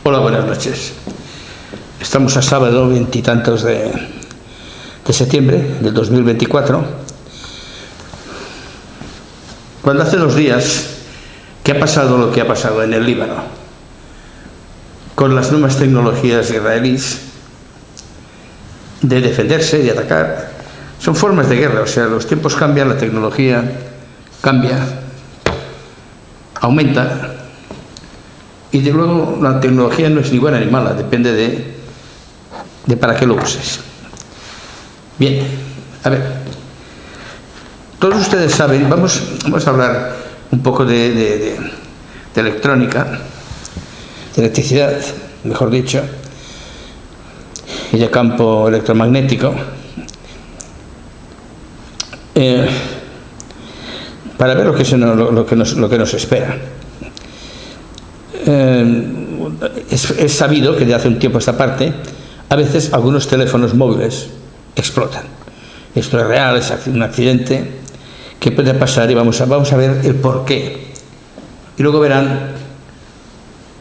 Hola, buenas noches. Estamos a sábado 20 y tantos de septiembre del 2024, cuando hace 2 días que ha pasado lo que ha pasado en el Líbano, con las nuevas tecnologías israelíes de defenderse, de atacar. Son formas de guerra, o sea, los tiempos cambian, la tecnología cambia, aumenta. Y de luego la tecnología no es ni buena ni mala, depende de para qué lo uses. Bien, a ver, todos ustedes saben, vamos a hablar un poco de electrónica, de electricidad, mejor dicho, y de campo electromagnético, para ver lo que nos espera. Es sabido que de hace un tiempo a esta parte, a veces algunos teléfonos móviles explotan. Esto es real, es un accidente que puede pasar y vamos a ver el porqué. Y luego verán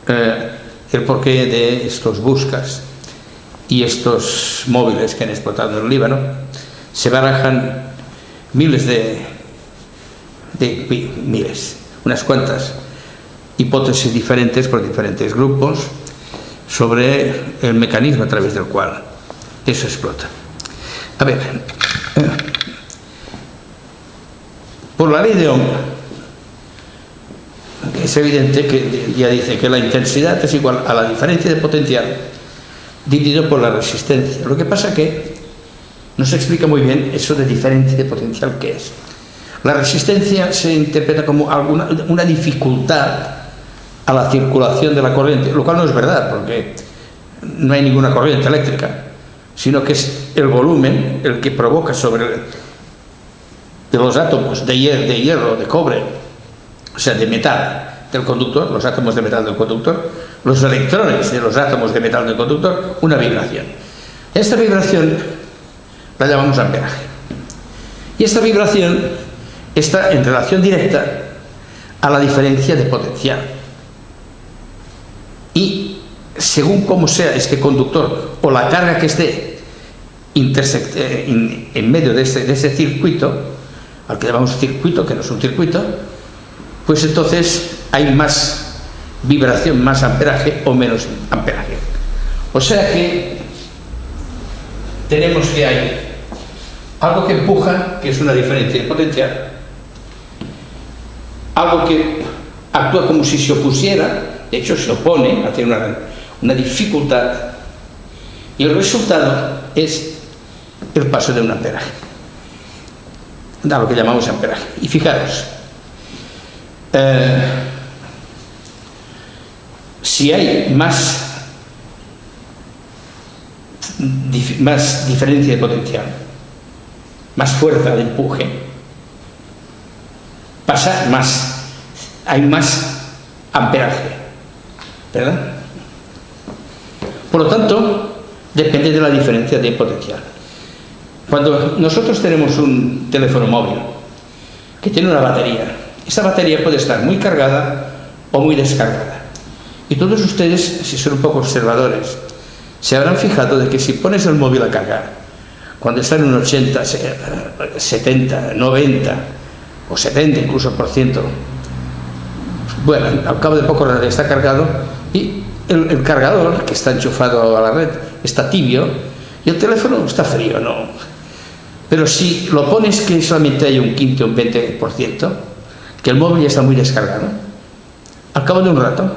el porqué de estos buscas y estos móviles que han explotado en el Líbano. Se barajan miles, unas cuantas hipótesis diferentes por diferentes grupos sobre el mecanismo a través del cual eso explota. A ver, por la ley de Ohm es evidente que ya dice que la intensidad es igual a la diferencia de potencial dividido por la resistencia. Lo que pasa que no se explica muy bien eso de diferencia de potencial que es. La resistencia se interpreta como una dificultad a la circulación de la corriente, lo cual no es verdad, porque no hay ninguna corriente eléctrica, sino que es el volumen el que provoca de los átomos de hierro, de cobre, o sea, de metal del conductor, los átomos de metal del conductor, los electrones de los átomos de metal del conductor, una vibración. Esta vibración la llamamos amperaje. Y esta vibración está en relación directa a la diferencia de potencial. Y según cómo sea este conductor o la carga que esté en medio de ese circuito, al que llamamos circuito, que no es un circuito, pues entonces hay más vibración, más amperaje o menos amperaje. O sea que tenemos que hay algo que empuja, que es una diferencia de potencial, algo que actúa como si se opusiera, de hecho se opone, hace una dificultad, y el resultado es el paso de un amperaje, da lo que llamamos amperaje. Y fijaros, si hay más diferencia de potencial, más fuerza de empuje, hay más amperaje, ¿verdad? Por lo tanto, depende de la diferencia de potencial. Cuando nosotros tenemos un teléfono móvil que tiene una batería, esa batería puede estar muy cargada o muy descargada. Y todos ustedes, si son un poco observadores, se habrán fijado de que si pones el móvil a cargar, cuando está en un 80, 70, 90 o 70 incluso por ciento, bueno, al cabo de poco está cargado y el cargador que está enchufado a la red está tibio y el teléfono está frío, ¿no? Pero si lo pones que solamente hay un 15 o un 20%, que el móvil ya está muy descargado, al cabo de un rato,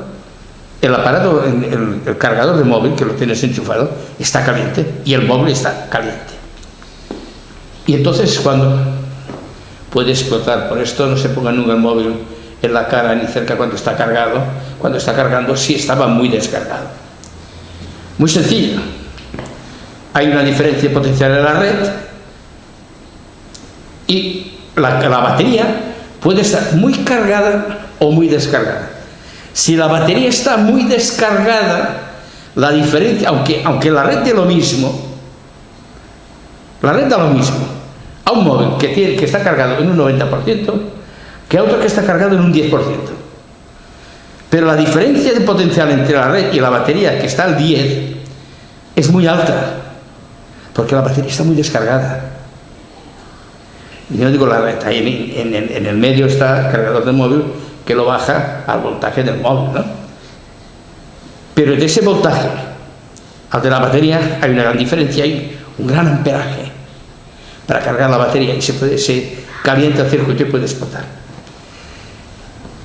el aparato, el cargador de móvil que lo tienes enchufado, está caliente y el móvil está caliente. Y entonces cuando puede explotar, por esto no se ponga nunca el móvil en la cara ni cerca cuando está cargado. Cuando está cargando sí estaba muy descargado. Muy sencillo. Hay una diferencia potencial en la red y la batería puede estar muy cargada o muy descargada. Si la batería está muy descargada, la diferencia, aunque la red dé lo mismo, la red da lo mismo a un móvil que está cargado en un 90% que a otro que está cargado en un 10%. Pero la diferencia de potencial entre la red y la batería, que está al 10, es muy alta, porque la batería está muy descargada. Yo no digo la red, ahí en el medio está el cargador del móvil, que lo baja al voltaje del móvil, ¿no? Pero de ese voltaje al de la batería hay una gran diferencia, hay un gran amperaje para cargar la batería y se calienta el circuito y puede explotar.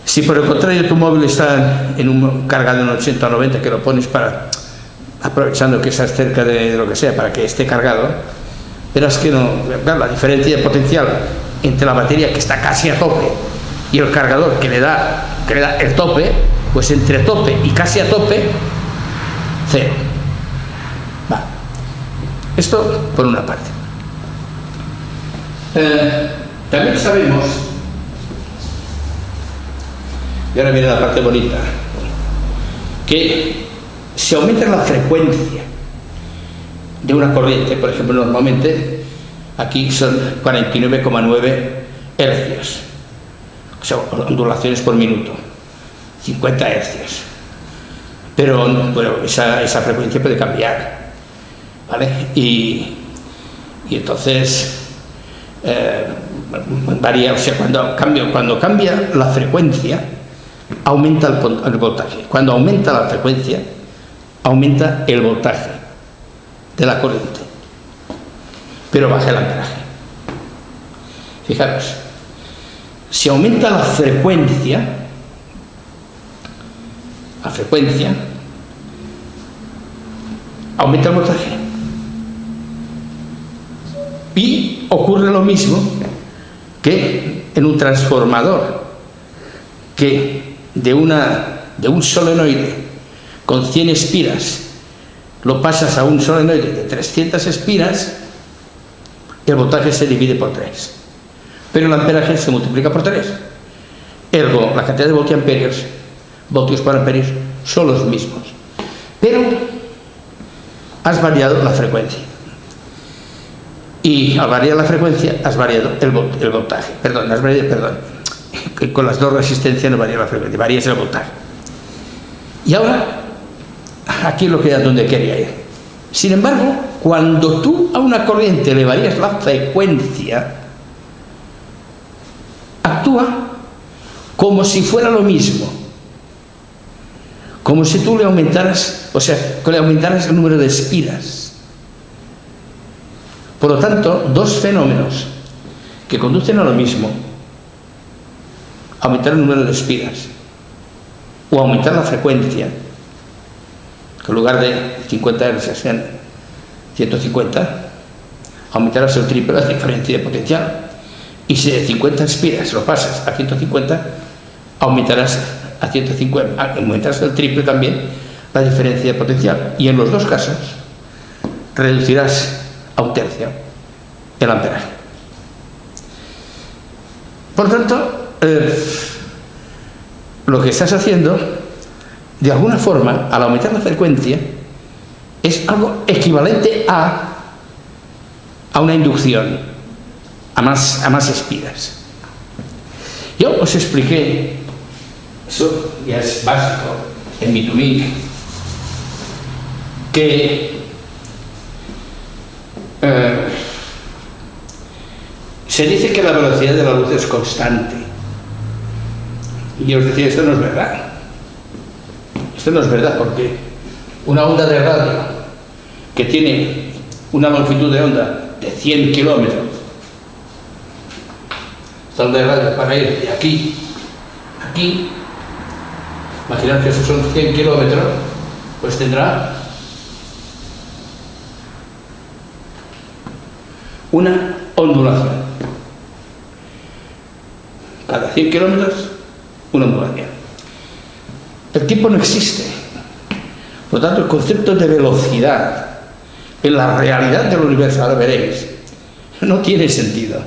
Si por el contrario tu móvil está cargado en 80 o 90, que lo pones aprovechando que estás cerca de lo que sea para que esté cargado, verás que no, la diferencia de potencial entre la batería, que está casi a tope, y el cargador que le da el tope, pues entre tope y casi a tope, cero. Va. Esto por una parte. También sabemos, y ahora viene la parte bonita, que si aumenta la frecuencia de una corriente, por ejemplo, normalmente aquí son 49,9 hercios, o sea, ondulaciones por minuto, 50 hercios, pero bueno, esa frecuencia puede cambiar, ¿vale? Y entonces varía, o sea, cuando cambia la frecuencia, aumenta el voltaje. Cuando aumenta la frecuencia, aumenta el voltaje de la corriente, pero baja el amperaje. Fijaros, si aumenta la frecuencia, aumenta el voltaje. Y ocurre lo mismo que en un transformador, que de un solenoide con 100 espiras lo pasas a un solenoide de 300 espiras, el voltaje se divide por 3, pero el amperaje se multiplica por 3. Ergo, la cantidad de voltios por amperios son los mismos, pero has variado la frecuencia. Y al variar la frecuencia, has variado el voltaje. Con las dos resistencias no varía la frecuencia, varía el voltaje. Y ahora, aquí es donde quería ir. Sin embargo, cuando tú a una corriente le varías la frecuencia, actúa como si fuera lo mismo. Como si tú le aumentaras, el número de espiras. Por lo tanto, dos fenómenos que conducen a lo mismo, aumentar el número de espiras o aumentar la frecuencia, que en lugar de 50 Hz sean 150, aumentarás el triple la diferencia de potencial. Y si de 50 espiras lo pasas a 150, aumentarás a 150, aumentarás el triple también la diferencia de potencial. Y en los dos casos reducirás a un tercio el amperaje. Por tanto, lo que estás haciendo, de alguna forma, al aumentar la frecuencia, es algo equivalente a una inducción, a más espiras. Yo os expliqué, eso ya es básico en Mitumic, que se dice que la velocidad de la luz es constante. Y os decía, esto no es verdad. Esto no es verdad, porque una onda de radio que tiene una longitud de onda de 100 kilómetros, esta onda de radio para ir de aquí a aquí, imaginad que esos son 100 kilómetros, pues tendrá una ondulación. Cada 100 kilómetros, una ondulación. El tiempo no existe. Por lo tanto, el concepto de velocidad en la realidad del universo, ahora veréis, no tiene sentido.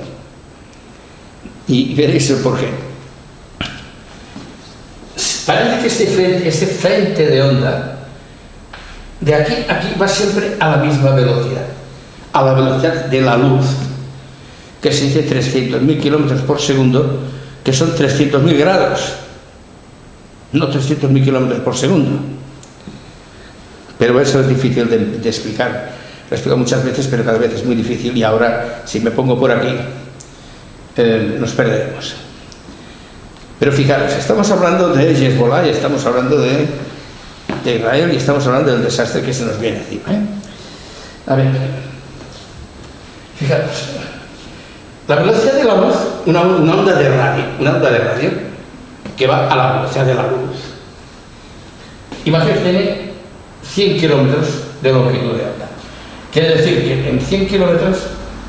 Y veréis el porqué. Parece que este frente de onda, de aquí a aquí, va siempre a la misma velocidad, a la velocidad de la luz, que se dice 300.000 kilómetros por segundo, que son 300.000 grados. no 300.000 kilómetros por segundo. Pero eso es difícil de explicar. Lo explico muchas veces, pero cada vez es muy difícil, y ahora, si me pongo por aquí, nos perderemos. Pero fijaros, estamos hablando de Hezbollah y estamos hablando de Israel y estamos hablando del desastre que se nos viene encima, ¿eh? A ver, fijaros, la velocidad de la luz, una onda de radio que va a la velocidad de la luz. Imagínate, tiene 100 kilómetros de longitud de onda. Quiere decir que en 100 kilómetros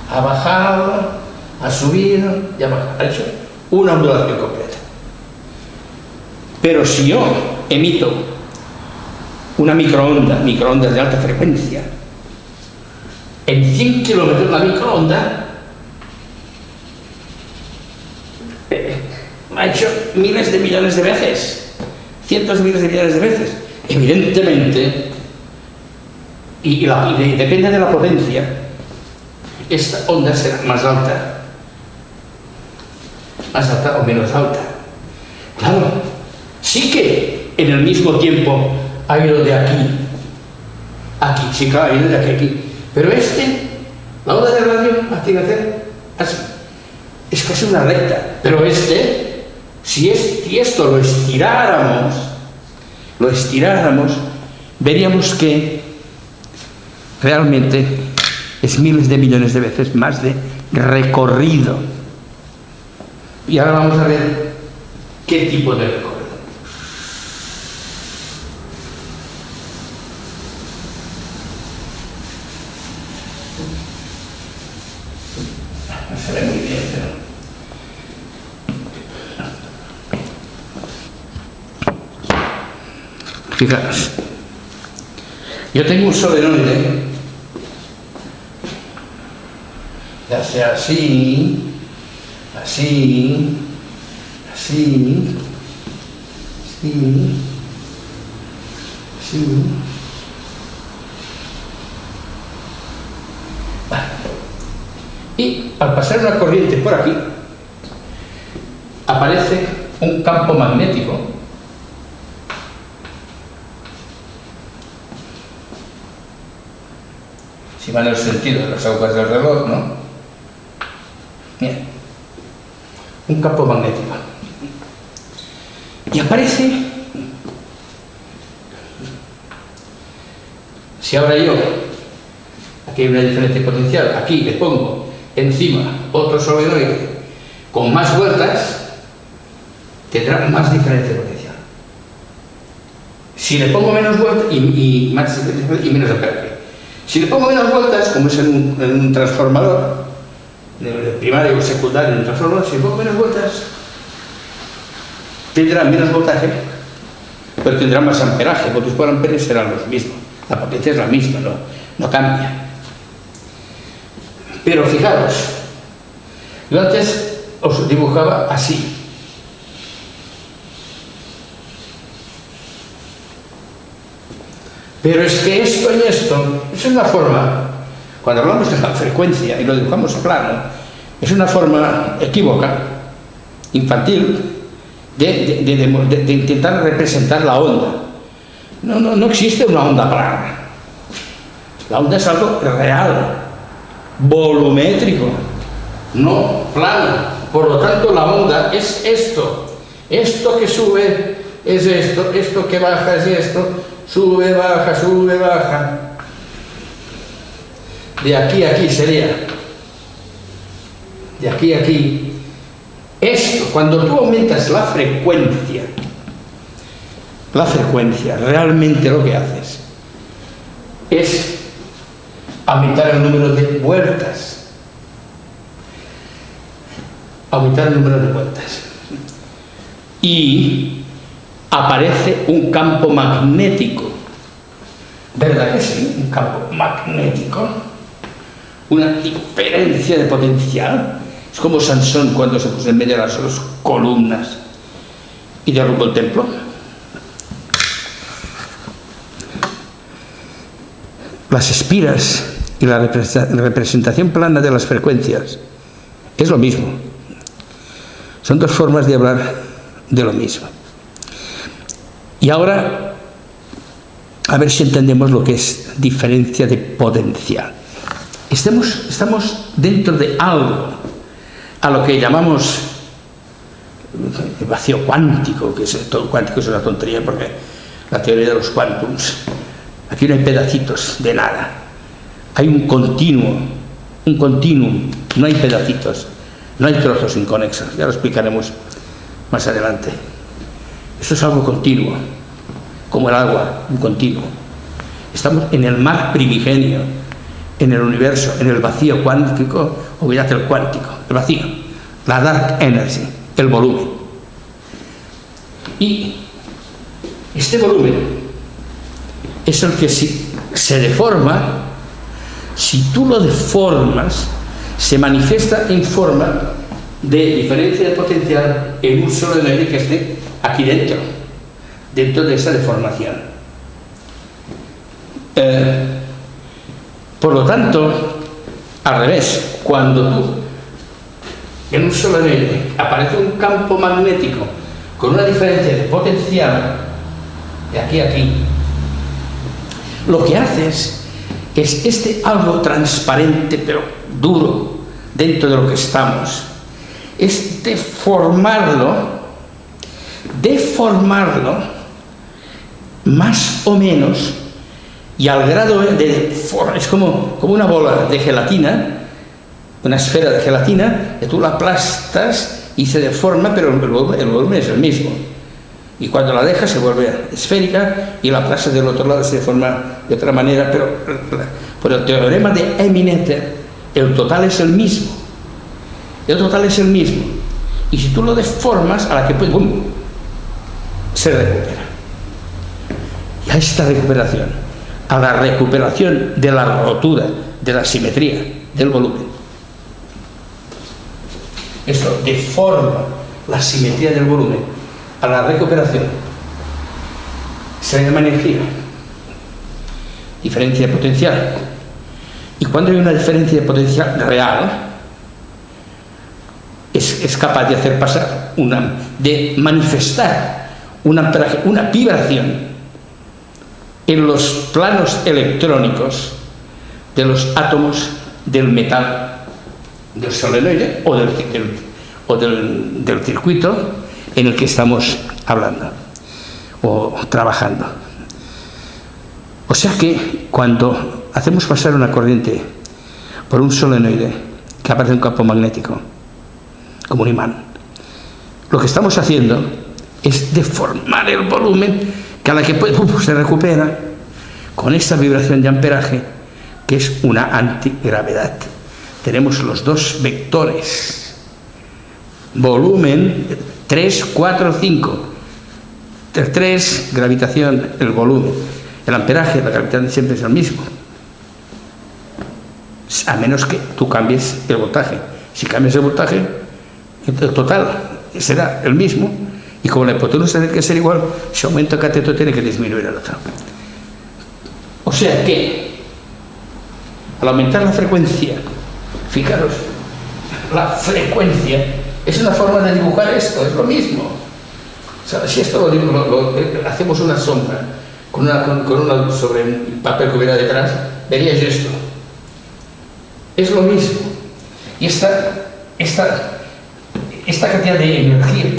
ha bajado, ha subido y ha bajado. Ha hecho una ondulación completa. Pero si yo emito una microondas de alta frecuencia, en 100 kilómetros la microonda ha hecho miles de millones de veces, cientos de miles de millones de veces. Evidentemente, y depende de la potencia, esta onda será más alta o menos alta. Claro, sí que en el mismo tiempo ha ido de aquí a aquí, sí, claro, ha ido de aquí a aquí, pero la onda de radio tiene que hacer así, es casi una recta, pero si esto lo estiráramos, veríamos que realmente es miles de millones de veces más de recorrido. Y ahora vamos a ver qué tipo de recorrido. No se ve muy bien, pero... Fijaros, yo tengo un solenoide que hace así, así, así, así, así. Y al pasar una corriente por aquí, aparece un campo magnético si va en el sentido de las agujas del reloj, ¿no? Bien. Un campo magnético. Y aparece, si ahora yo, aquí hay una diferencia potencial, aquí le pongo encima otro solenoide con más vueltas, tendrá más diferencia potencial. Si le pongo menos vueltas y menos amperaje. Si le pongo menos vueltas, como es en un transformador, de primario o secundario en un transformador, si le pongo menos vueltas, tendrá menos voltaje, pero tendrá más amperaje, porque los amperes serán los mismos. La potencia es la misma, no cambia. Pero fijaros, yo antes os dibujaba así. Pero es que esto y esto es una forma, cuando hablamos de la frecuencia y lo dibujamos plano, es una forma equívoca, infantil, de intentar representar la onda. No existe una onda plana. La onda es algo real, volumétrico, no plano. Por lo tanto, la onda es esto. Esto que sube es esto que baja es esto. Sube, baja, sube, baja. De aquí a aquí sería. De aquí a aquí. Esto, cuando tú aumentas la frecuencia, realmente lo que haces es aumentar el número de vueltas. Aumentar el número de vueltas. Y aparece un campo magnético. ¿Verdad que sí? Un campo magnético. Una diferencia de potencial. Es como Sansón cuando se puso en medio de las dos columnas y derrumbó el templo. Las espiras y la representación plana de las frecuencias es lo mismo. Son dos formas de hablar de lo mismo. Y ahora, a ver si entendemos lo que es diferencia de potencial. Estamos dentro de algo a lo que llamamos el vacío cuántico, que todo cuántico es una tontería porque la teoría de los quantums, aquí no hay pedacitos de nada, hay un continuum, no hay pedacitos, no hay trozos inconexos, ya lo explicaremos más adelante. Esto es algo continuo, como el agua, un continuo. Estamos en el mar primigenio, en el universo, en el vacío cuántico, olvídate el cuántico, el vacío, la dark energy, el volumen. Y este volumen es el que si se deforma, si tú lo deformas, se manifiesta en forma de diferencia de potencial en un solenoide que esté aquí dentro de esa deformación. Por lo tanto, al revés, cuando tú en un solenoide aparece un campo magnético con una diferencia de potencial de aquí a aquí, lo que haces es algo transparente pero duro dentro de lo que estamos, es deformarlo más o menos, y al grado de es como una bola de gelatina, una esfera de gelatina, que tú la aplastas y se deforma, pero el volumen es el mismo. Y cuando la dejas se vuelve esférica y la aplastas del otro lado se deforma de otra manera, pero por el teorema de Emmenitter, el total es el mismo. El total es el mismo. Y si tú lo deformas, a la que ¡bum!, se recupera. Y a esta recuperación, a la recuperación de la rotura, de la simetría, del volumen. Esto deforma la simetría del volumen. A la recuperación se le llama energía, diferencia de potencial. Y cuando hay una diferencia de potencial real, es capaz de hacer pasar de manifestar una vibración en los planos electrónicos de los átomos del metal del solenoide o del circuito en el que estamos hablando o trabajando. O sea que cuando hacemos pasar una corriente por un solenoide que aparece un campo magnético como un imán, lo que estamos haciendo es deformar el volumen, que a la que se recupera con esta vibración de amperaje, que es una antigravedad. Tenemos los dos vectores, volumen 3, 4, 5. El 3, gravitación, el volumen. El amperaje, la gravitación siempre es el mismo, a menos que tú cambies el voltaje. Si cambias el voltaje, el total será el mismo, y como la hipotenusa tiene que ser igual, si aumenta el cateto tiene que disminuir el otro. O sea que al aumentar la frecuencia, fijaros, la frecuencia es una forma de dibujar esto, es lo mismo. O sea, si esto hacemos una sombra con una luz sobre el papel que hubiera detrás, veríais esto. Es lo mismo. Y esta cantidad de energía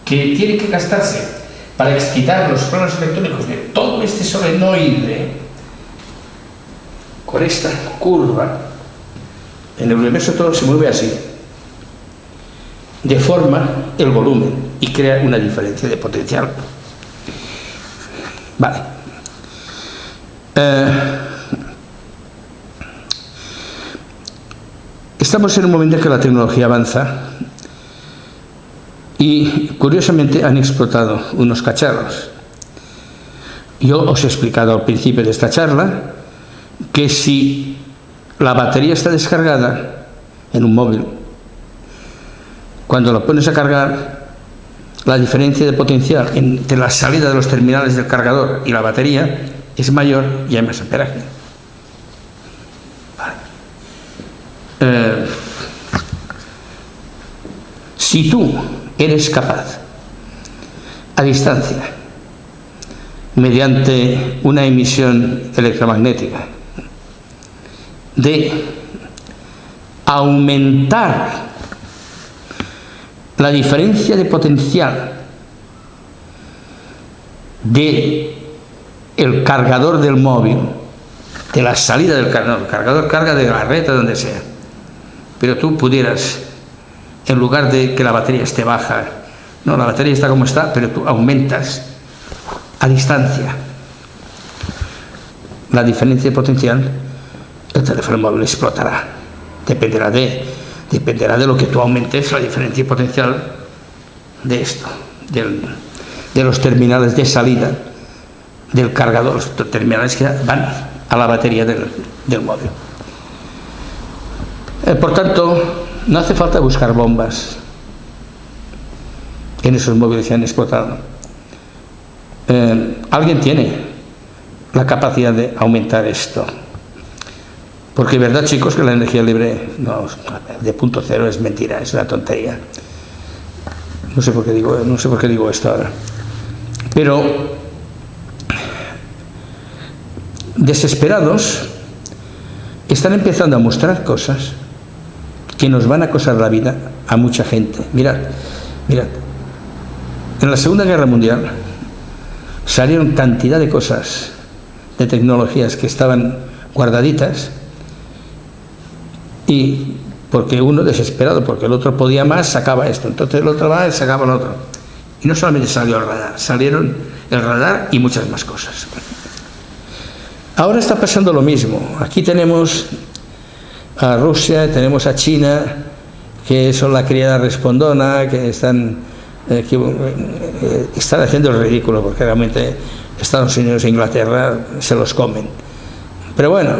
que tiene que gastarse para excitar los planos electrónicos de todo este solenoide con esta curva, en el universo todo se mueve así, deforma el volumen y crea una diferencia de potencial. Vale. Estamos en un momento en que la tecnología avanza y curiosamente han explotado unos cacharros. Yo os he explicado al principio de esta charla que si la batería está descargada en un móvil, cuando lo pones a cargar, la diferencia de potencial entre la salida de los terminales del cargador y la batería es mayor y hay más amperaje. Vale. Si tú eres capaz, a distancia, mediante una emisión electromagnética, de aumentar la diferencia de potencial de el cargador del móvil, de la salida del cargador. El cargador carga de la red, de donde sea, pero tú pudieras, en lugar de que la batería esté baja, no, la batería está como está, pero tú aumentas a distancia la diferencia de potencial, el teléfono móvil explotará. Dependerá de lo que tú aumentes la diferencia de potencial de esto, de los terminales de salida del cargador, los terminales que van a la batería del móvil. Por tanto, no hace falta buscar bombas en esos móviles que han explotado. Alguien tiene la capacidad de aumentar esto. Porque es verdad, chicos, que la energía libre de punto cero es mentira, es una tontería. No sé por qué digo esto ahora. Pero desesperados están empezando a mostrar cosas que nos van a costar la vida a mucha gente. Mirad, en la Segunda Guerra Mundial salieron cantidad de cosas, de tecnologías que estaban guardaditas, y porque uno desesperado, porque el otro podía más, sacaba esto, entonces el otro va y sacaba el otro. Y no solamente salió el radar, salieron el radar y muchas más cosas. Ahora está pasando lo mismo. Aquí tenemos a Rusia, tenemos a China, que son la criada respondona, que están haciendo el ridículo, porque realmente Estados Unidos e Inglaterra se los comen. Pero bueno,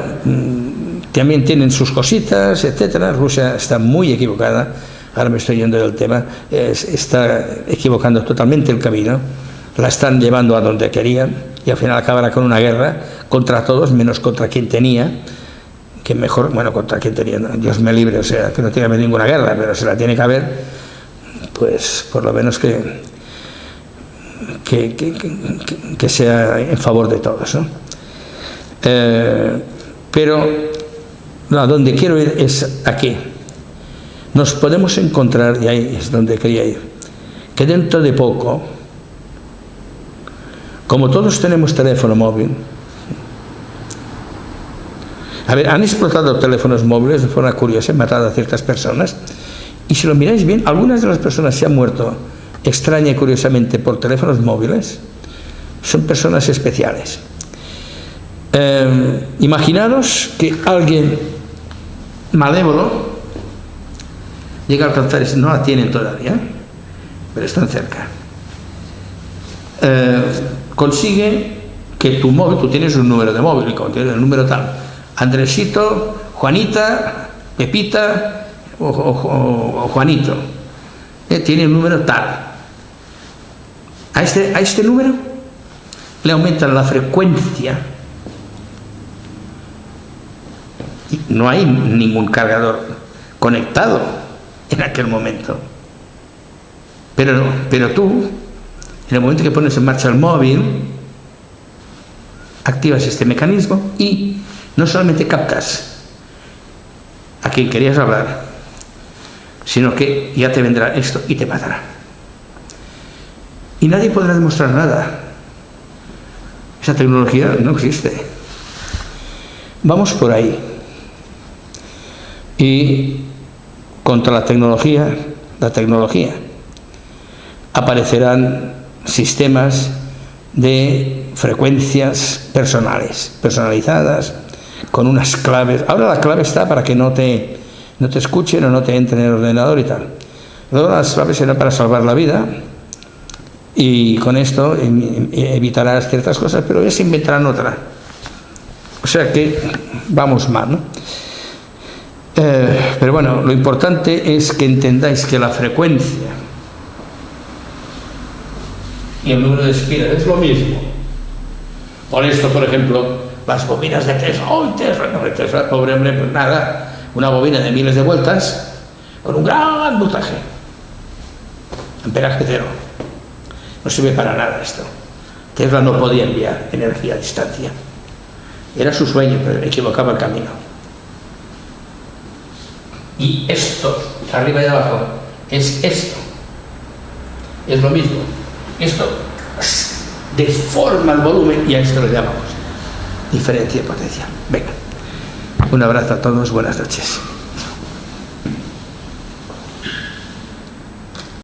también tienen sus cositas, etcétera. Rusia está muy equivocada. Ahora me estoy yendo del tema. Está equivocando totalmente el camino. La están llevando a donde querían y al final acabará con una guerra contra todos, menos contra quien tenía. Que mejor, bueno, contra quien tenía, ¿no? Dios me libre, o sea, que no tiene ninguna guerra, pero se la tiene que haber, pues por lo menos que sea en favor de todos, ¿no? Pero no, donde quiero ir es aquí. Nos podemos encontrar, y ahí es donde quería ir, que dentro de poco, como todos tenemos teléfono móvil, a ver, han explotado teléfonos móviles de forma curiosa, han matado a ciertas personas, y si lo miráis bien, algunas de las personas se han muerto extraña y curiosamente por teléfonos móviles, son personas especiales. Imaginaros que alguien malévolo llega a alcanzar, no la tienen todavía, pero están cerca. Consigue que tu móvil, tú tienes un número de móvil, y como tienes el número tal, Andresito, Juanita, Pepita o Juanito, tiene el número tal. A este número le aumentan la frecuencia. No hay ningún cargador conectado en aquel momento. Pero tú, en el momento que pones en marcha el móvil, activas este mecanismo y no solamente captas a quien querías hablar, sino que ya te vendrá esto y te matará. Y nadie podrá demostrar nada. Esa tecnología no existe. Vamos por ahí. Y contra la tecnología, aparecerán sistemas de frecuencias personalizadas, con unas claves. Ahora la clave está para que no te escuchen o no te entren en el ordenador y tal. Luego las claves serán para salvar la vida, y con esto evitarás ciertas cosas, pero ya se inventarán otra. O sea que vamos mal, ¿no? Pero bueno, lo importante es que entendáis que la frecuencia y el número de espiras es lo mismo. Por esto, por ejemplo, las bobinas de Tesla. ¡Oh, Tesla! No, Tesla, pobre hombre, pues nada. Una bobina de miles de vueltas con un gran voltaje. Amperaje cero. No sirve para nada esto. Tesla no podía enviar energía a distancia. Era su sueño, pero equivocaba el camino. Y esto, arriba y abajo, es esto. Es lo mismo. Esto deforma el volumen y a esto lo llamamos diferencia potencial. Venga, un abrazo a todos, buenas noches.